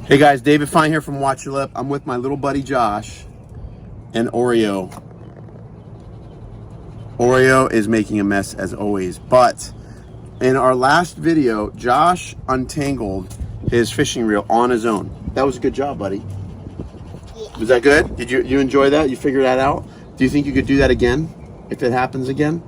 Hey guys, David Fine here from Watch Your Lip. I'm with my little buddy Josh and Oreo. Oreo is making a mess as always, but in our last video, Josh untangled his fishing reel on his own. That was a good job, buddy. Yeah. Was that good? Did you enjoy that? You figured that out? Do you think you could do that again if it happens again?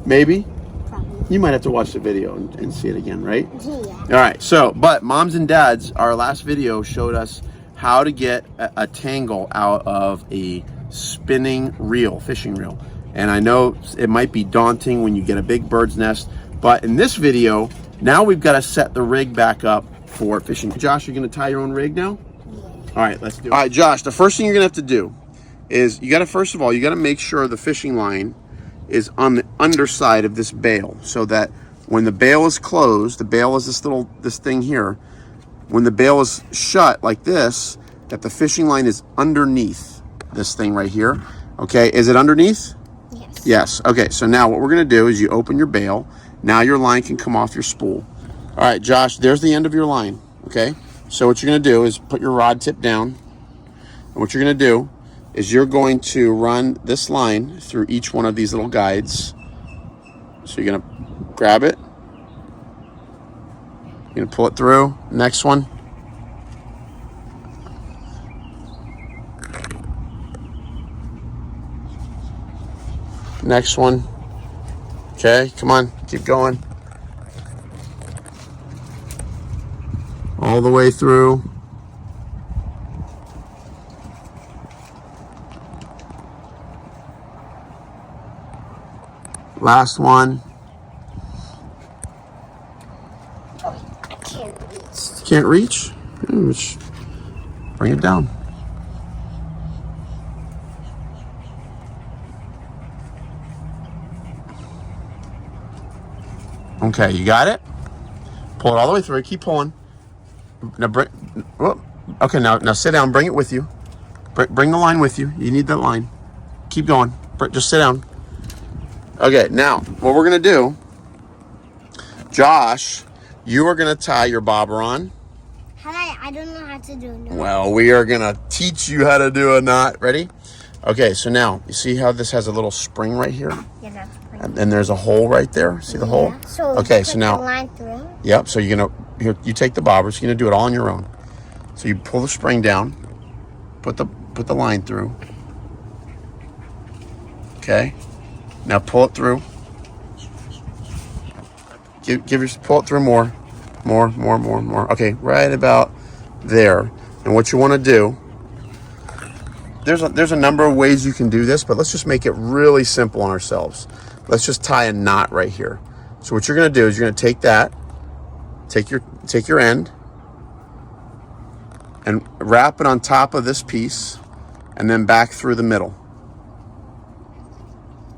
Maybe? Probably. You might have to watch the video and see it again, right? Yeah. All right, so, but moms and dads, our last video showed us how to get a tangle out of a spinning reel, fishing reel. And I know it might be daunting when you get a big bird's nest, but in this video, now we've got to set the rig back up for fishing. Josh, you're gonna tie your own rig now? Yeah. All right, let's do it. All right, Josh, the first thing you're gonna have to do is you gotta, first of all, you gotta make sure the fishing line is on the underside of this bail so that when the bail is closed, the bail is this thing here, when the bail is shut like this, that the fishing line is underneath this thing right here. Okay, is it underneath? Yes. Yes. Okay, so now what we're gonna do is you open your bail. Now your line can come off your spool. All right, Josh, there's the end of your line, okay? So what you're gonna do is put your rod tip down, and what you're gonna do is you're going to run this line through each one of these little guides. So you're gonna grab it, you're gonna pull it through, next one. Next one. Okay, come on, keep going. All the way through. Last one. I can't reach. Can't reach? Just bring it down. Okay, you got it? Pull it all the way through. Keep pulling. Now bring. Oh, okay, now sit down. Bring it with you. Bring the line with you. You need that line. Keep going. Just sit down. Okay, now what we're gonna do, Josh, you are gonna tie your bobber on. I don't know how to do it. Well, we are gonna teach you how to do a knot. Ready? Okay, so now you see how this has a little spring right here, Yeah, that's pretty. and there's a hole right there. See the hole? So Okay, so now. the line through. Yep. So you're gonna you take the bobbers. You're gonna do it all on your own. So you pull the spring down, put the line through. Okay. Now pull it through. Pull it through more. Okay, right about there. And what you want to do, there's a number of ways you can do this, but let's just make it really simple on ourselves. Let's just tie a knot right here. So what you're gonna do is you're gonna take that, take your end, and wrap it on top of this piece, and then back through the middle.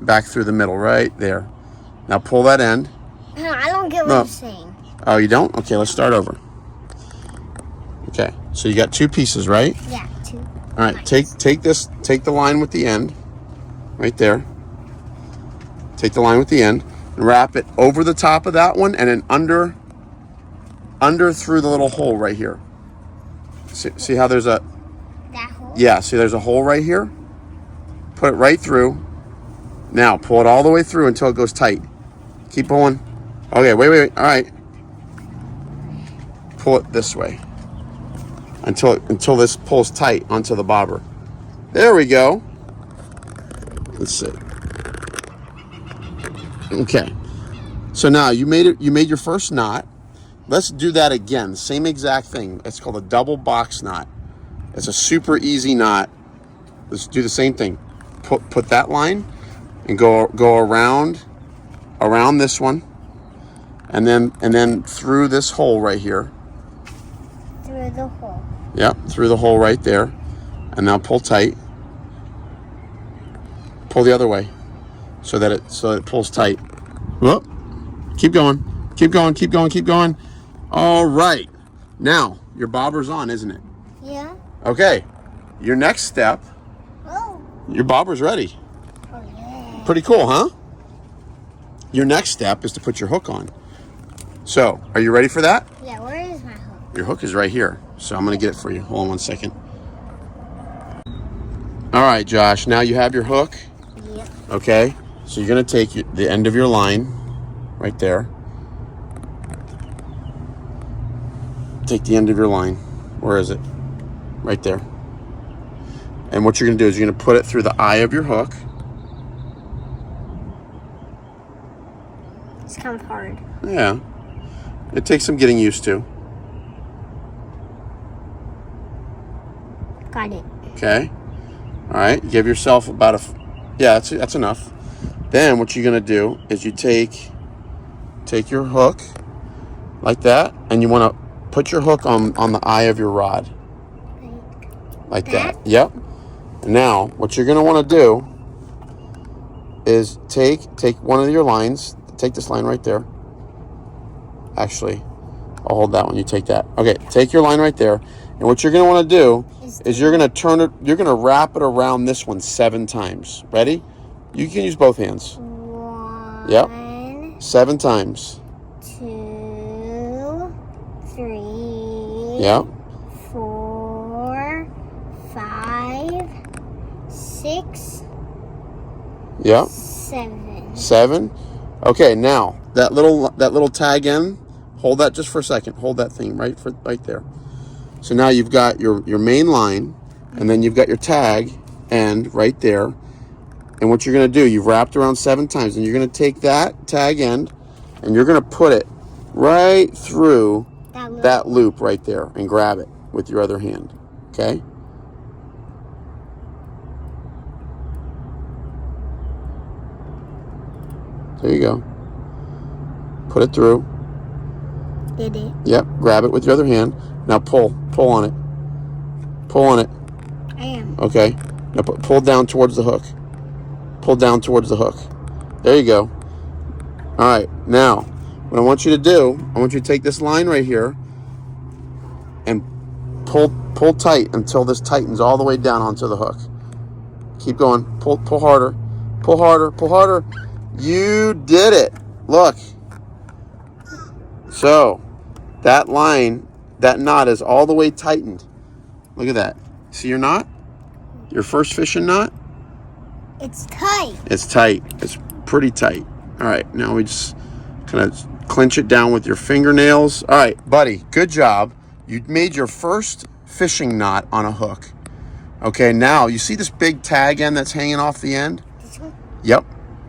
Back through the middle, right there. Now pull that end. No, I don't get what you're saying. Oh, you don't? Okay, let's start over. Okay, so you got two pieces, right? Yeah, two. All right, take the line with the end, right there. Take the line with the end and wrap it over the top of that one, and then under through the little hole right here. See how there's a, That hole? yeah, see there's a hole right here? Put it right through. Now pull it all the way through until it goes tight. Keep pulling. Okay, wait. All right. Pull it this way until this pulls tight onto the bobber. There we go. Let's see. Okay. So now you made your first knot. Let's do that again. Same exact thing. It's called a double box knot. It's a super easy knot. Let's do the same thing. Put that line and go around this one, and then through this hole right here. Through the hole. Yep, through the hole right there, and now pull tight. Pull the other way, so that it pulls tight. Whoop. Keep going. All right. Now your bobber's on, isn't it? Yeah. Okay. Your next step. Oh. Your bobber's ready. Oh yeah. Pretty cool, huh? Your next step is to put your hook on. So, are you ready for that? Yeah. Where is my hook? Your hook is right here. So I'm going to get it for you. Hold on one second. All right, Josh. Now you have your hook. Yep. Okay. So you're going to take the end of your line right there. Take the end of your line. Where is it? Right there. And what you're going to do is you're going to put it through the eye of your hook. It's kind of hard. Yeah. It takes some getting used to. Got it. Okay. All right. Give yourself about yeah, that's enough. Then what you're going to do is you take your hook like that, and you want to put your hook on the eye of your rod. Like that. Yep. Now, what you're going to want to do is take one of your lines. Take this line right there. Actually, I'll hold that one. You take that. Okay, take your line right there. And what you're going to want to do is you're going to turn it, you're going to wrap it around this one 7 times. Ready? You can use both hands. 1. Yep. 7 times. 2, 3. Yep. 4, 5, 6. Yep. 7. 7. Okay, now that little tag end, hold that just for a second. Hold that thing right there. So now you've got your main line, and then you've got your tag end right there. And what you're going to do, you've wrapped around 7 times, and you're going to take that tag end, and you're going to put it right through that loop right there, and grab it with your other hand. Okay? There you go. Put it through. Did it? Yep. Grab it with your other hand. Now pull on it. Pull on it. I am. Okay. Now pull down towards the hook. Pull down towards the hook. There you go. All right. Now, what I want you to do, I want you to take this line right here and pull tight until this tightens all the way down onto the hook. Keep going. Pull harder. Pull harder. Pull harder. You did it. Look. So, that line, that knot is all the way tightened. Look at that. See your knot? Your first fishing knot? It's tight. It's tight. It's pretty tight. All right, now we just kind of clench it down with your fingernails. All right, buddy, good job. You made your first fishing knot on a hook. Okay, now you see this big tag end that's hanging off the end? This one? Yep.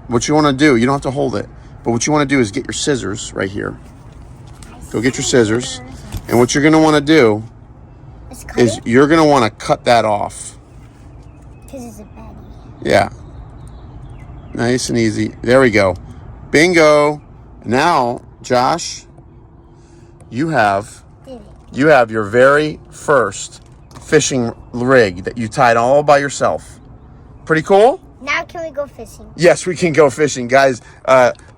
What you want to do, you don't have to hold it, but what you want to do is get your scissors right here. Go get your scissors. And what you're going to want to do is you're going to want to cut that off. Because it's a baddie. Yeah. Nice and easy. There we go. Bingo. Now, Josh, you have your very first fishing rig that you tied all by yourself. Pretty cool? Now can we go fishing? Yes, we can go fishing. Guys,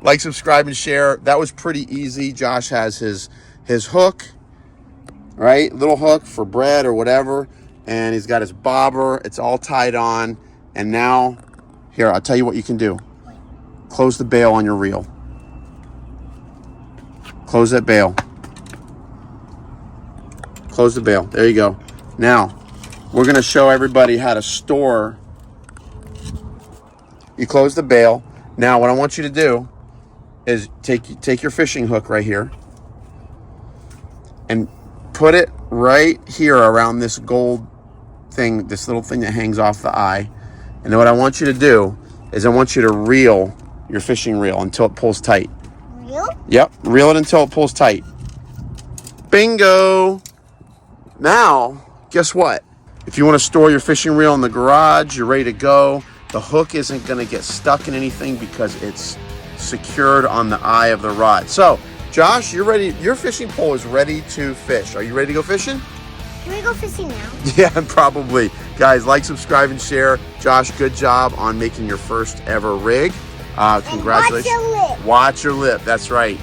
like, subscribe, and share. That was pretty easy. Josh has his hook, right? Little hook for bread or whatever. And he's got his bobber. It's all tied on. And now, here, I'll tell you what you can do. Close the bail on your reel. Close that bail. Close the bail. There you go. Now, we're going to show everybody how to store. You close the bail. Now, what I want you to do is take your fishing hook right here and put it right here around this gold thing, this little thing that hangs off the eye. And then what I want you to do is I want you to reel your fishing reel until it pulls tight. Reel? Yep, reel it until it pulls tight. Bingo! Now, guess what? If you want to store your fishing reel in the garage, you're ready to go. The hook isn't going to get stuck in anything because it's secured on the eye of the rod. So, Josh, you're ready. Your fishing pole is ready to fish. Are you ready to go fishing? Can we go fishing now? Yeah, probably. Guys, like, subscribe, and share. Josh, good job on making your first ever rig. Congratulations. Watch your lip. Watch your lip. That's right.